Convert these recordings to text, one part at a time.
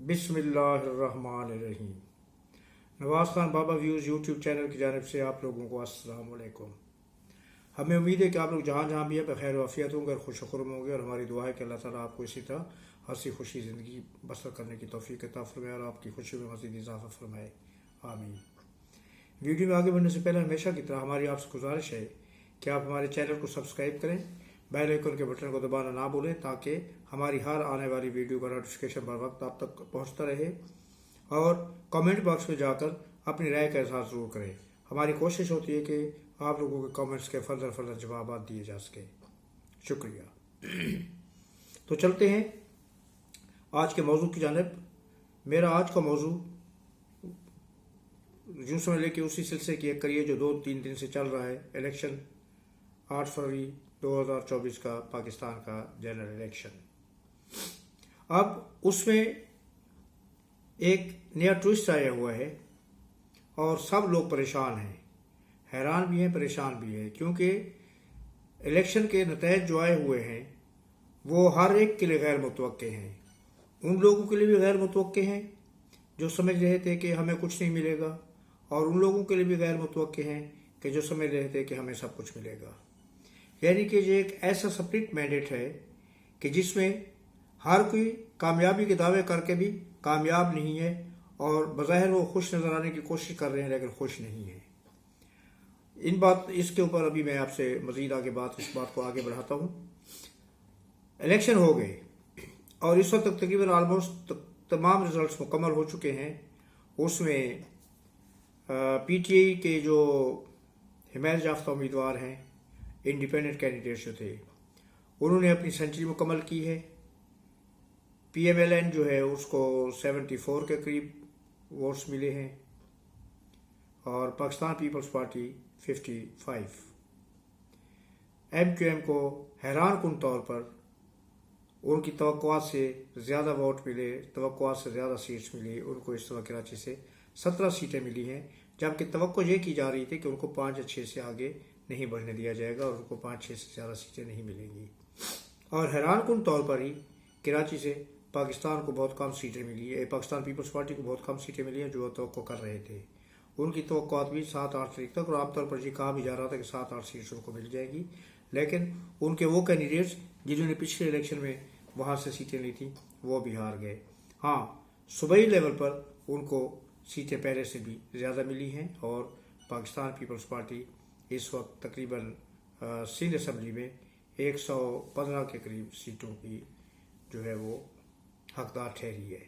बिस्मिल्लाहिर्रहमानिर्रहीम। नवाज़ खान बाबा views YouTube channel की जानिब से आप लोगों को अस्सलाम वालेकुम। हमें उम्मीद है कि आप लोग जहाँ जहाँ भी हैं बखैर वाफ़ियत होंगे और खुश खुर्म होंगे, और हमारी दुआ है कि अल्लाह ताला आपको इसी तरह हंसी खुशी ज़िंदगी बसर करने की तौफीक अता फरमाए और आपकी खुशी में मज़ीद इजाफ़ा फरमाए, आमीन। वीडियो में आगे बढ़ने से पहले हमेशा की तरह हमारी आपसे गुजारिश है कि आप हमारे चैनल को सब्सक्राइब करें, बेल आइकन के बटन को दबाना ना भूलें ताकि हमारी हर आने वाली वीडियो का नोटिफिकेशन बर वक्त आप तक पहुंचता रहे, और कमेंट बॉक्स में जाकर अपनी राय का इजहार ज़रूर करें। हमारी कोशिश होती है कि आप लोगों के कमेंट्स के फर्दर जवाब दिए जा सके। शुक्रिया। तो चलते हैं आज के मौजू की जानिब। मेरा आज का मौजू यूँ समझ लें कि उसी सिलसिले की एक करिए जो 2-3 दिन से चल रहा है, इलेक्शन 8 फरवरी 2024 का पाकिस्तान का जनरल इलेक्शन। अब उसमें एक नया ट्विस्ट आया हुआ है और सब लोग परेशान हैं, हैरान भी हैं, परेशान भी हैं, क्योंकि इलेक्शन के नतीजे जो आए हुए हैं वो हर एक के लिए गैर मुतवक्के हैं। उन लोगों के लिए भी गैर मुतवक्के हैं जो समझ रहे थे कि हमें कुछ नहीं मिलेगा, और उन लोगों के लिए भी गैर मुतवक्के हैं कि जो समझ रहे थे कि हमें सब कुछ मिलेगा। यानी कि ये एक ऐसा स्प्लिट मैंडेट है कि जिसमें हर कोई कामयाबी के दावे करके भी कामयाब नहीं है, और बज़ाहिर वो खुश नज़र आने की कोशिश कर रहे हैं लेकिन खुश नहीं है। इसके ऊपर अभी मैं आपसे मज़ीद आगे इस बात को आगे बढ़ाता हूँ। इलेक्शन हो गए और इस वक्त तकरीबन ऑलमोस्ट तमाम रिजल्ट्स मुकम्मल हो चुके हैं। उसमें पीटीआई के जो हिमायत याफ्ता उम्मीदवार हैं, इंडिपेंडेंट कैंडिडेट्स जो थे, उन्होंने अपनी सेंचुरी मुकम्मल की है। PMLN जो है उसको 74 के करीब वोट्स मिले हैं और पाकिस्तान पीपल्स पार्टी 55। MQM को हैरान कुन तौर पर उनकी तवक्कुआत से ज़्यादा वोट मिले, तवक्कुआत से ज़्यादा सीट्स मिली। उनको इस तरह कराची से 17 सीटें मिली हैं, जबकि तवक्को ये की जा रही थी कि उनको 5 या 6 से आगे नहीं बढ़ने दिया जाएगा और उनको 5-6 से ज़्यादा सीटें नहीं मिलेंगी। और हैरान कुन तौर पर ही कराची से पाकिस्तान को बहुत कम सीटें मिली है, पाकिस्तान पीपल्स पार्टी को बहुत कम सीटें मिली हैं जो तवक्को कर रहे थे। उनकी तवक्कुआत भी 7-8 तारीख तक, और आमतौर पर ये कहा भी जा रहा था कि 7-8 सीट्स उनको मिल जाएगी, लेकिन उनके वो कैंडिडेट्स जिन्होंने पिछले इलेक्शन में वहाँ से सीटें ली थी वो भी हार गए। हाँ, सूबाई लेवल पर उनको सीटें पहले से भी ज़्यादा मिली हैं, और पाकिस्तान पीपल्स पार्टी इस वक्त तकरीबन सिंध असम्बली में 115 के करीब सीटों की जो है वो हकदार ठहरी है।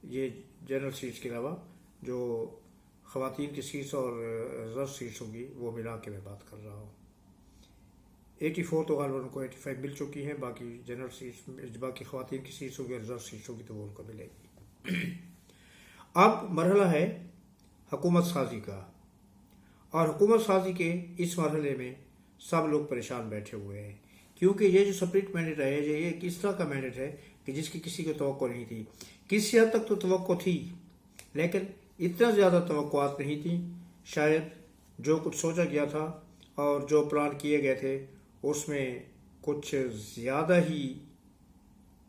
ये जनरल सीट्स के अलावा जो ख़वातीन की सीट्स और रिजर्व सीट्स होंगी वो मिला के मैं बात कर रहा हूँ। 84 तो गालबन उनको 85 मिल चुकी हैं, बाकी जनरल सीट्स, बाकी ख़वातीन की सीट्स होगी, रिजर्व सीट्स होगी तो वो उनको मिलेगी। अब मरहला है हुकूमत साजी का, और हुकूमत साजी के इस मरहले में सब लोग परेशान बैठे हुए हैं, क्योंकि ये जो स्प्लिट मैंडेट है ये एक इस तरह का मैंडेट है कि जिसकी किसी को तवक्को नहीं थी। किसी हद तक तो तवक्को थी, लेकिन इतना ज़्यादा तवक्कुआत नहीं थी। शायद जो कुछ सोचा गया था और जो प्लान किए गए थे उसमें कुछ ज़्यादा ही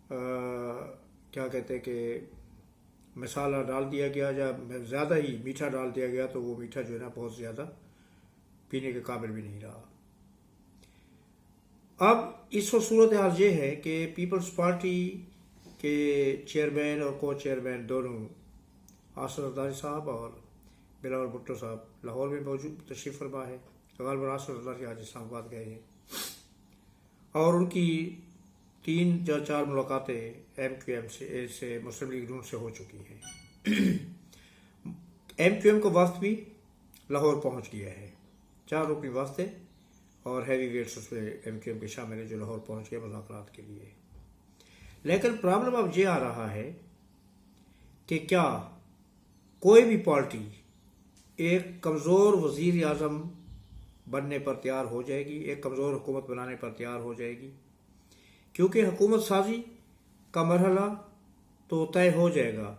क्या कहते हैं कि मसाला डाल दिया गया, या ज़्यादा ही मीठा डाल दिया गया, तो वो मीठा जो है ना बहुत ज़्यादा पीने के काबिल भी नहीं रहा। अब इस वक्त सूरत हाल ये है कि पीपल्स पार्टी के चेयरमैन और को चेयरमैन दोनों आसर अरदारी साहब और बिलावल भुट्टो साहब लाहौर में मौजूद तशरीफ़ फरमा है। गालबन आसर अरदारी आज इस्लामाबाद गए हैं, और उनकी 3 या 4 मुलाकातें MQM से मुस्लिम लीग नून से हो चुकी हैं। MQM का वफ्द भी लाहौर पहुंच गया है, 4 रुकनी वफ्द है और हैवी वेट्स उसमें MQM के शामिल है जो लाहौर पहुंच गए मुज़ाकरात के लिए। लेकिन प्रॉब्लम अब ये आ रहा है कि क्या कोई भी पार्टी एक कमज़ोर वज़ीर आज़म बनने पर तैयार हो जाएगी, एक कमज़ोर हुकूमत बनाने पर तैयार हो जाएगी, क्योंकि हुकूमत साजी का मरहला तो तय हो जाएगा,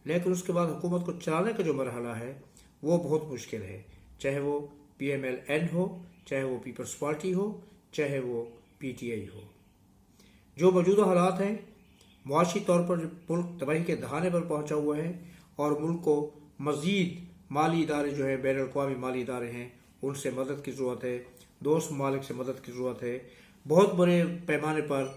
लेकिन उसके बाद हुकूमत को चलाने का जो मरहला है वो बहुत मुश्किल है। चाहे वो PMLN हो, चाहे वो पीपल्स पार्टी हो, चाहे वो PTI हो। जो मौजूदा हालात हैं معاشی طور پر ملک تباہی کے دہانے پر پہنچا ہوا ہے اور ملک کو مزید مالی ادارے جو ہیں بین الاقوامی مالی ادارے ہیں ان سے مدد کی ضرورت ہے، دوست ممالک سے مدد کی ضرورت ہے، بہت بڑے پیمانے پر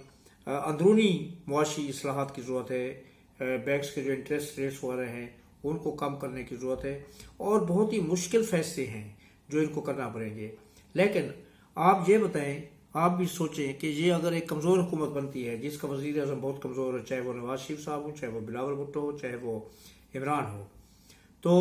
اندرونی معاشی اصلاحات کی ضرورت ہے، بینکس کے جو انٹرسٹ ریٹس وغیرہ ہیں ان کو کم کرنے کی ضرورت ہے، اور بہت ہی مشکل فیصلے ہیں جو ان کو کرنا پڑیں گے۔ لیکن آپ یہ بتائیں، آپ بھی سوچیں کہ یہ اگر ایک کمزور حکومت بنتی ہے جس کا وزیر اعظم بہت کمزور ہے، چاہے وہ نواز شریف صاحب ہو، چاہے وہ بلاول بھٹو ہو، چاہے وہ عمران ہو، تو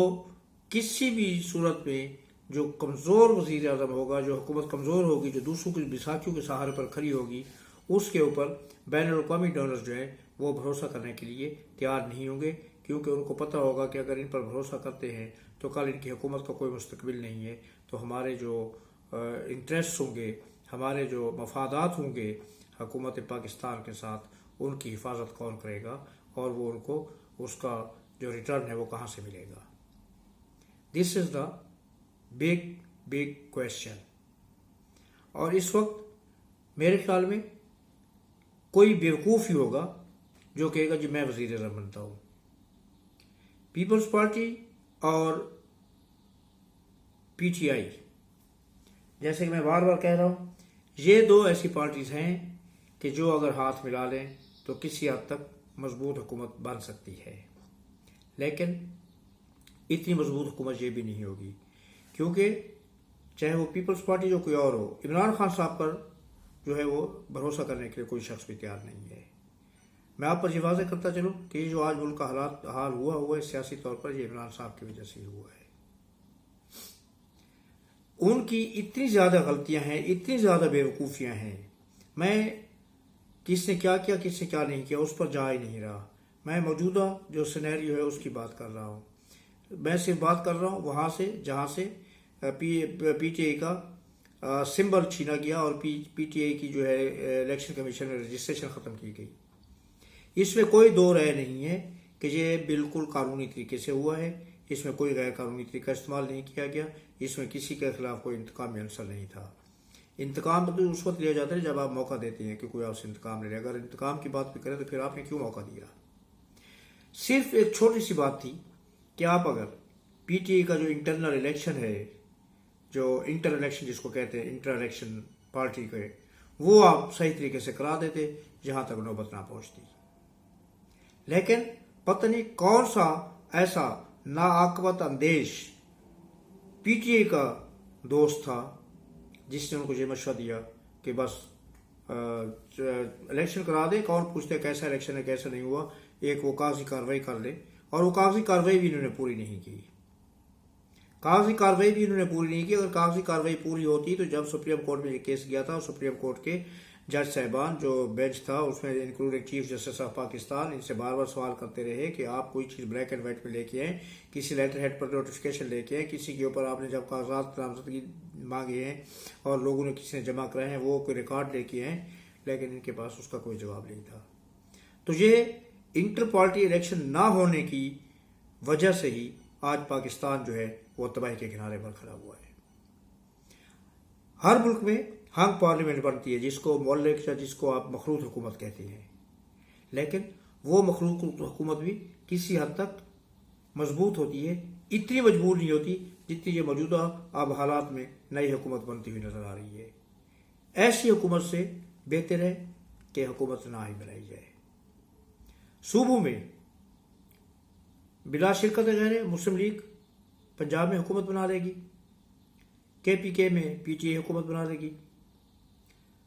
کسی بھی صورت میں جو کمزور وزیر اعظم ہوگا، جو حکومت کمزور ہوگی، جو دوسروں کی بیساکھیوں کے سہارے پر کھڑی ہوگی، اس کے اوپر بین الاقوامی ڈونرز جو ہیں وہ بھروسہ کرنے کے لیے تیار نہیں ہوں گے، کیونکہ ان کو پتہ ہوگا کہ اگر ان پر بھروسہ کرتے ہیں تو کل ان کی حکومت کا کوئی مستقبل نہیں ہے، تو ہمارے جو انٹرسٹ ہوں گے، ہمارے جو مفادات ہوں گے حکومت پاکستان کے ساتھ، ان کی حفاظت کون کرے گا، اور وہ ان کو اس کا جو ریٹرن ہے وہ کہاں سے ملے گا۔ دس از دا بگ کویشچن۔ اور اس وقت میرے خیال میں کوئی بیوقوف ہی ہوگا جو کہے گا جی میں وزیر اعظم بنتا ہوں۔ پیپلز پارٹی اور پی ٹی آئی، جیسے کہ میں بار بار کہہ رہا ہوں، یہ دو ایسی پارٹیز ہیں کہ جو اگر ہاتھ ملا لیں تو کسی حد تک مضبوط حکومت بن سکتی ہے، لیکن اتنی مضبوط حکومت یہ بھی نہیں ہوگی، کیونکہ چاہے وہ پیپلز پارٹی جو کوئی اور ہو، عمران خان صاحب پر جو ہے وہ بھروسہ کرنے کے لیے کوئی شخص بھی تیار نہیں ہے۔ میں آپ پر یہ واضح کرتا چلوں کہ یہ جو آج ملک کا حال ہوا ہے سیاسی طور پر، یہ عمران صاحب کی وجہ سے ہی ہوا ہے۔ ان کی اتنی زیادہ غلطیاں ہیں، اتنی زیادہ بیوقوفیاں ہیں، میں کس نے کیا کیا کس نے کیا نہیں کیا اس پر جا ہی نہیں رہا۔ میں موجودہ جو سینیریو ہے اس کی بات کر رہا ہوں۔ میں صرف بات کر رہا ہوں وہاں سے جہاں سے پی ٹی آئی کا سمبل چھینا گیا اور پی ٹی آئی کی جو ہے الیکشن کمیشن میں رجسٹریشن ختم کی گئی۔ اس میں کوئی دو رائے نہیں ہے کہ یہ بالکل قانونی طریقے سے ہوا ہے، اس میں کوئی غیر قانونی طریقہ استعمال نہیں کیا گیا، اس میں کسی کے خلاف کوئی انتقامی عنصر نہیں تھا۔ انتقام تو اس وقت لیا جاتا ہے جب آپ موقع دیتے ہیں کہ کوئی آپ سے انتقام لے لے۔ اگر انتقام کی بات بھی کریں تو پھر آپ نے کیوں موقع دیا؟ صرف ایک چھوٹی سی بات تھی کہ آپ اگر پی ٹی آئی کا جو انٹرنل الیکشن ہے، جو انٹر الیکشن جس کو کہتے ہیں، انٹر الیکشن پارٹی کے، وہ آپ صحیح طریقے سے کرا دیتے جہاں تک نوبت نہ پہنچتی۔ لیکن پتہ نہیں کون سا ایسا ناعاقبت اندیش پی ٹی آئی کا دوست تھا جس نے ان کو یہ مشورہ دیا کہ بس الیکشن کرا دے، کون پوچھتے کیسا الیکشن ہے کیسا نہیں ہوا، ایک وہ کاغذی کارروائی کر لے۔ اور وہ کاغذی کارروائی بھی انہوں نے پوری نہیں کی۔ کاغذی کارروائی بھی انہوں نے پوری نہیں کی۔ اگر کاغذی کارروائی پوری ہوتی تو جب سپریم کورٹ میں یہ کیس گیا تھا، سپریم کورٹ کے جج صاحبان جو بینچ تھا اس میں including chief justice of Pakistan, ان سے بار بار سوال کرتے رہے کہ آپ کوئی چیز بلیک اینڈ وائٹ میں لے کے آئیں، کسی لیٹر ہیڈ پر نوٹیفکیشن لے کے آئیں، کسی کے اوپر آپ نے جب کاغذات نامزدگی مانگے ہیں اور لوگوں نے کسی نے جمع کرائے ہیں وہ کوئی ریکارڈ لے کے آئیں، لیکن ان کے پاس اس کا کوئی جواب نہیں تھا۔ تو یہ انٹر پارٹی الیکشن نہ ہونے کی وجہ سے ہی آج پاکستان جو ہے وہ تباہی کے کنارے پر کھڑا ہوا ہے۔ ہر ملک میں ہنگ پارلیمنٹ بنتی ہے جس کو مولک یا جس کو آپ مخلوط حکومت کہتے ہیں، لیکن وہ مخلوط حکومت بھی کسی حد تک مضبوط ہوتی ہے، اتنی مجبور نہیں ہوتی جتنی یہ موجودہ اب حالات میں نئی حکومت بنتی ہوئی نظر آ رہی ہے۔ ایسی حکومت سے بہتر ہے کہ حکومت نہ ہی بنائی جائے۔ صوبوں میں بلا شرکت غیر مسلم لیگ پنجاب میں حکومت بنا لے گی، کے پی کے میں پی ٹی آئی حکومت بنا لے گی،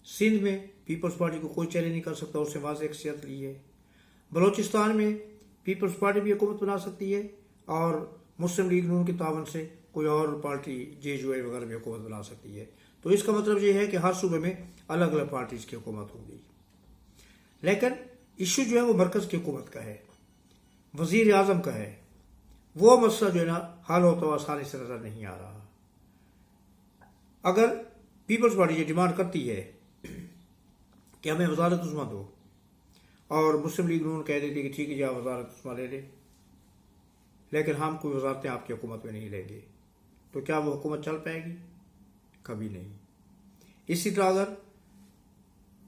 سندھ میں پیپلز پارٹی کو کوئی چیلنج نہیں کر سکتا، اس نے واضح اکثریت لی ہے، بلوچستان میں پیپلز پارٹی بھی حکومت بنا سکتی ہے اور مسلم لیگ نون کے تعاون سے کوئی اور پارٹی جے جو اے وغیرہ بھی حکومت بنا سکتی ہے۔ تو اس کا مطلب یہ ہے کہ ہر صوبے میں الگ الگ پارٹیز کی حکومت ہوگی، لیکن ایشو جو ہے وہ مرکز کی حکومت کا ہے، وزیر اعظم کا ہے۔ وہ مسئلہ جو ہے نا حل ہوتا ہوا آسانی سے نظر نہیں آ رہا۔ اگر پیپلز پارٹی یہ ڈیمانڈ کرتی ہے کہ ہمیں وزارت عظمیٰ دو اور مسلم لیگ نون کہہ دیتی ہے کہ ٹھیک ہے جی آپ وزارت عظمیٰ لے لیں، لیکن ہم کوئی وزارتیں آپ کی حکومت میں نہیں لیں گے، تو کیا وہ حکومت چل پائے گی؟ کبھی نہیں۔ اسی طرح اگر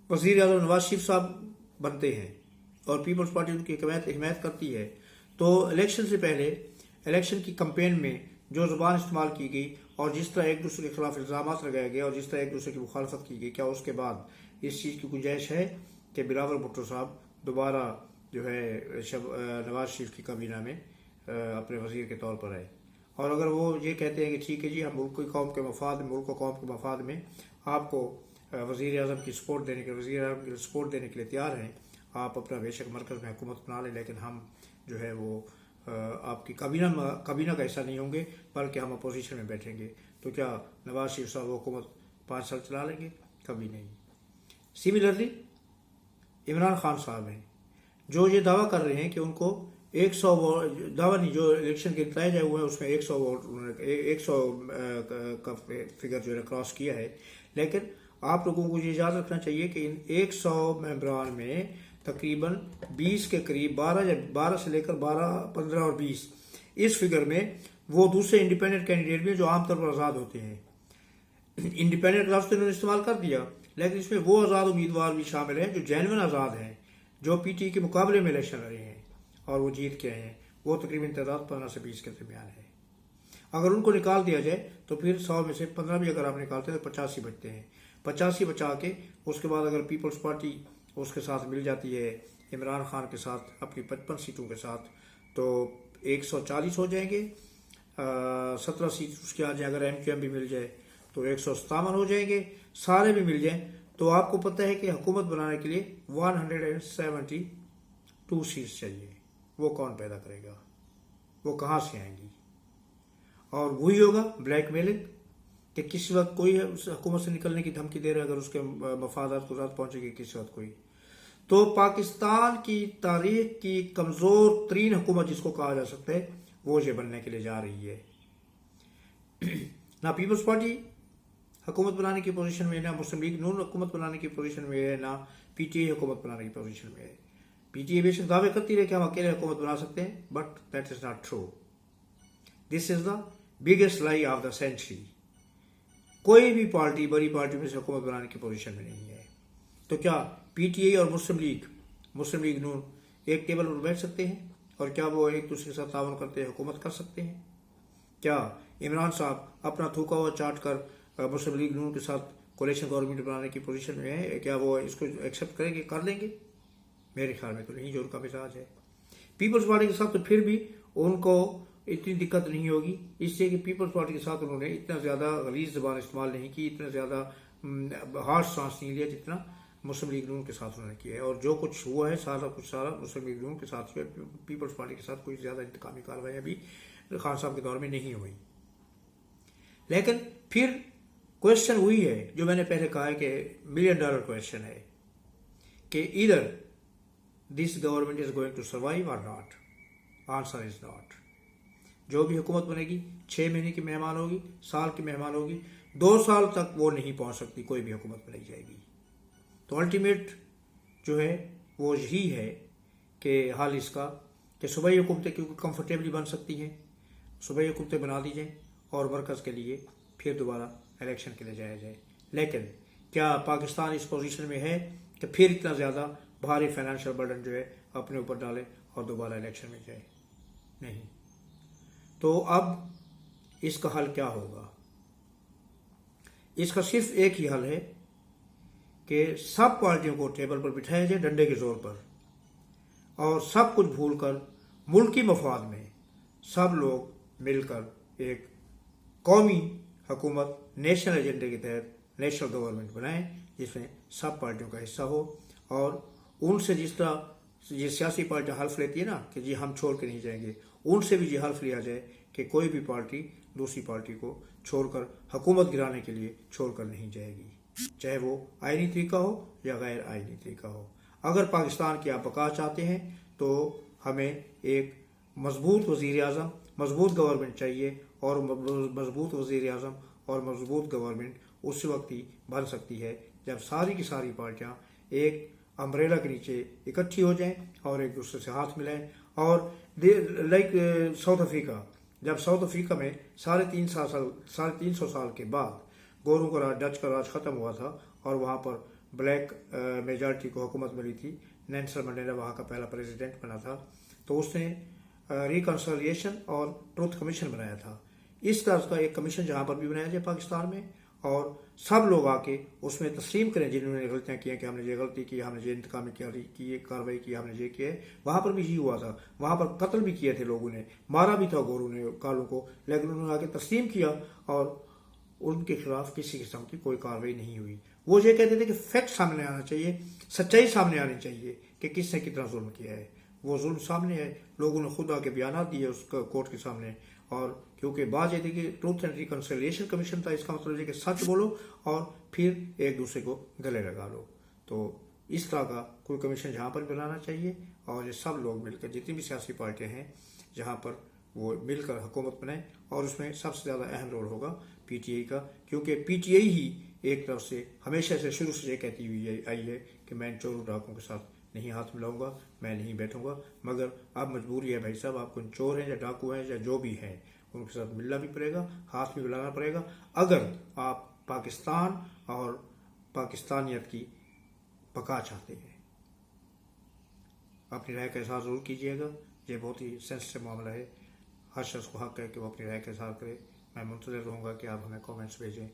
وزیر اعظم نواز شریف صاحب بنتے ہیں और पीपल्स पार्टी उनकी हिमायत करती है। तो इलेक्शन से पहले इलेक्शन की कैंपेन में जो ज़ुबान इस्तेमाल की गई और जिस तरह एक दूसरे के खिलाफ इल्ज़ाम लगाए गए और जिस तरह एक दूसरे की मुखालफत की गई, क्या उसके बाद इस चीज़ की गुंजाइश है कि बिलावल भुट्टो साहब दोबारा जो है नवाज शरीफ की काबीना में अपने वज़ीर के तौर पर आए? और अगर वो ये कहते हैं कि ठीक है जी, हम मुल्क कौम के मफाद में, मुल्क कौम के मफाद में आपको वज़ीर आज़म की सपोर्ट देने के लिए तैयार हैं, आप अपना बेशक मरकज़ में हुकूमत बना लें, लेकिन हम जो है वो आपकी काबीना का हिस्सा नहीं होंगे, बल्कि हम अपोजिशन में बैठेंगे। तो क्या नवाज शरीफ साहब वो हुकूमत 5 साल चला लेंगे? कभी नहीं। सिमिलरली इमरान खान साहब हैं जो ये दावा कर रहे हैं कि उनको 100 वोट, दावा नहीं, जो इलेक्शन के नतीजे हुए हैं उसमें 100 वोट, 100 का फिगर जो है क्रॉस किया है। लेकिन आप लोगों को ये याद रखना चाहिए कि इन 100 मेंबरान में तकरीबन 20 के करीब, 12 से लेकर 12, 15 और 20, इस फिगर में वो दूसरे इंडिपेंडेंट कैंडिडेट भी जो आमतौर पर आज़ाद होते हैं। इंडिपेंडेंट लफ्ज़ तो इन्होंने इस्तेमाल कर दिया, लेकिन इसमें वो आज़ाद उम्मीदवार भी शामिल हैं जो जेन्युइन आज़ाद हैं, जो पीटी के मुकाबले में इलेक्शन लड़े हैं और वो जीत के आए हैं। वो तकरीबन तादाद 15 से 20 के दरमियान है। अगर उनको निकाल दिया जाए तो फिर 100 में से 15 भी अगर आप निकालते हैं तो 85 बचते हैं। 85 बचा के उसके बाद अगर पीपल्स पार्टी उसके साथ मिल जाती है इमरान खान के साथ अपनी 55 सीटों के साथ, तो 140 हो जाएंगे। 17 सीट उसके आ जाए, अगर एमक्यूएम भी मिल जाए तो 157 हो जाएंगे। सारे भी मिल जाएं तो आपको पता है कि हुकूमत बनाने के लिए 172 सीट्स चाहिए। वो कौन पैदा करेगा? वो कहाँ से आएंगी? और वही होगा ब्लैकमेलिंग, कि किसी वक्त कोई हुकूमत से निकलने की धमकी दे रहा है, अगर उसके मफादात को रात पहुंचेगी किसी वक्त कोई। तो पाकिस्तान की तारीख की कमज़ोर तरीन हुकूमत जिसको कहा जा सकता है, वो ये बनने के लिए जा रही है। ना पीपल्स पार्टी हुकूमत बनाने की पोजीशन में, ना मुस्लिम लीग नून हुकूमत बनाने की पोजीशन में है, ना पीटीआई हुकूमत बनाने की पोजीशन में है। पीटीआई बेशक दावे करती है कि हम अकेले हुकूमत बना सकते हैं, but that is not true. This is the biggest lie of the century. कोई भी पार्टी बड़ी पार्टी में से हुकूमत बनाने की पोजीशन में नहीं है। तो क्या पीटीआई और मुस्लिम लीग नून एक टेबल पर बैठ सकते हैं? और क्या वो एक दूसरे के साथ ताउन करते हैं हुकूमत कर सकते हैं? क्या इमरान साहब अपना थूका हुआ चाट कर मुस्लिम लीग नून के साथ कोalition गवर्नमेंट बनाने की पोजीशन में है? क्या वो इसको एक्सेप्ट करेंगे, कर लेंगे? मेरे ख्याल में तो नहीं, जो उनका मिजाज है। पीपल्स पार्टी के साथ तो फिर भी उनको इतनी दिक्कत नहीं होगी, इसलिए कि पीपल्स पार्टी के साथ उन्होंने इतना ज़्यादा गलीज़ ज़बान इस्तेमाल नहीं की, इतना ज़्यादा हार्श सांस नहीं लिया जितना मुस्लिम लीग नून के साथ उन्होंने किया है। और जो कुछ हुआ है सारा मुस्लिम लीग नून के साथ, पीपल्स पार्टी के साथ कोई ज़्यादा इंतकामी कार्रवाई अभी खान साहब के दौर में नहीं हुई। लेकिन फिर क्वेश्चन वही है जो मैंने पहले कहा है कि $1 मिलियन क्वेश्चन है कि इधर this government is going to survive or not. Answer is not. जो भी हुकूमत बनेगी 6 महीने की मेहमान होगी, साल की मेहमान होगी, 2 साल तक वो नहीं पहुंच सकती, कोई भी हुकूमत बनाई जाएगी। तो अल्टीमेट जो है वो यही है कि हाल इसका कि सूबाई हुकूमतें क्योंकि कंफर्टेबली बन सकती हैं, सूबाई हुकूमतें बना दी जाएँ और मरकज़ के लिए फिर दोबारा इलेक्शन के लिए जाया जाए। लेकिन क्या पाकिस्तान इस पोजीशन में है कि फिर इतना ज़्यादा भारी फाइनेंशियल बर्डन जो है अपने ऊपर डाले और दोबारा इलेक्शन में जाए? नहीं। तो अब इसका हल क्या होगा? इसका सिर्फ एक ही हल है कि सब पार्टियों को टेबल पर बिठाया जाए डंडे के जोर पर, और सब कुछ भूलकर मुल्की मफाद में सब लोग मिलकर एक कौमी हुकूमत नेशनल एजेंडे के तहत नेशनल गवर्नमेंट बनाएं जिसमें सब पार्टियों का हिस्सा हो। और उनसे जिस तरह ये सियासी पार्टियां हल्फ लेती है ना कि जी हम छोड़ के नहीं जाएंगे, उनसे भी ये हल्फ लिया जाए कि कोई भी पार्टी दूसरी पार्टी को छोड़कर हुकूमत गिराने के लिए छोड़कर नहीं जाएगी, चाहे वो आईनी तरीका हो या गैर आईनी तरीका हो। अगर पाकिस्तान की आप बका चाहते हैं तो हमें एक मजबूत वज़ीर आज़म, मजबूत गवर्नमेंट चाहिए, और मजबूत वज़ीर आज़म और मजबूत गवर्नमेंट उस वक्त ही बन सकती है जब सारी की सारी पार्टियां एक अम्ब्रेला के नीचे इकट्ठी हो जाएं और एक दूसरे से हाथ मिलाएं। और लाइक साउथ अफ्रीका, जब साउथ अफ्रीका में 350 साल के बाद गोरों का राज, डच का राज ख़त्म हुआ था और वहाँ पर ब्लैक मेजॉरिटी को हुकूमत मिली थी, नेल्सन मंडेला वहाँ का पहला प्रेसिडेंट बना था, तो उसने रिकन्सिलिएशन और ट्रुथ कमीशन बनाया था। इस तरह का एक कमीशन जहाँ पर भी बनाया जाए पाकिस्तान में, और सब लोग आके उसमें तस्लीम करें जिन्होंने गलतियाँ की हैं कि हमने ये गलती की, हमने ये इंतकामी की, ये कार्रवाई की, हमने ये किया है। वहाँ पर भी यही हुआ था, वहाँ पर कत्ल भी किए थे लोगों ने, मारा भी था गोरों ने कालों को, लेकिन उन्होंने आके तस्लीम किया और उनके खिलाफ किसी किस्म की कोई कार्रवाई नहीं हुई। वो ये कहते थे कि फैक्ट सामने आना चाहिए, सच्चाई सामने आनी चाहिए कि किसने कितना जुल्म किया है। वो जुल्म सामने है, लोगों ने खुद आके बयान दिए उस कोर्ट के सामने। और क्योंकि बात ये थी कि ट्रूथ एंड रिकन्सिलिएशन कमीशन था, इसका मतलब है कि सच बोलो और फिर एक दूसरे को गले लगा लो। तो इस तरह का कोई कमीशन जहाँ पर बनाना चाहिए, और ये सब लोग मिलकर, जितनी भी सियासी पार्टियां हैं, जहाँ पर वो मिलकर हुकूमत बनाए, और उसमें सबसे ज़्यादा अहम रोल होगा पीटीआई का, क्योंकि पीटीआई ही एक तरफ से हमेशा से शुरू से ये कहती हुई आई है कि मैं चोरों डाकुओं के साथ नहीं हाथ मिलाऊंगा, मैं नहीं बैठूंगा। मगर अब मजबूरी है भाई साहब, आप कौन चोर हैं या डाकू हैं या जो भी हैं, उनके साथ मिलना भी पड़ेगा, हाथ भी मिलाना पड़ेगा, अगर आप पाकिस्तान और पाकिस्तानियत की बका चाहते हैं। अपनी राय का इजहार जरूर कीजिएगा, ये बहुत ही सेंसिटिव मामला है, हर शख्स को हक है कि वो अपनी राय का इजहार करे। मैं मुंतज़िर रहूँगा कि आप हमें कमेंट्स भेजें,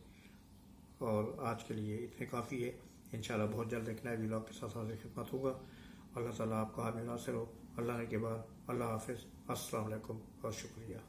और आज के लिए इतने काफ़ी है। इंशाल्लाह बहुत जल्द एक नए व्लॉग के साथ हाजिर खिदमत होगा। अल्लाह ताला आपका हामी नासिर हो। अल्लाह ने के बाद अल्लाह हाफिज़, अस्सलाम वालेकुम और शुक्रिया।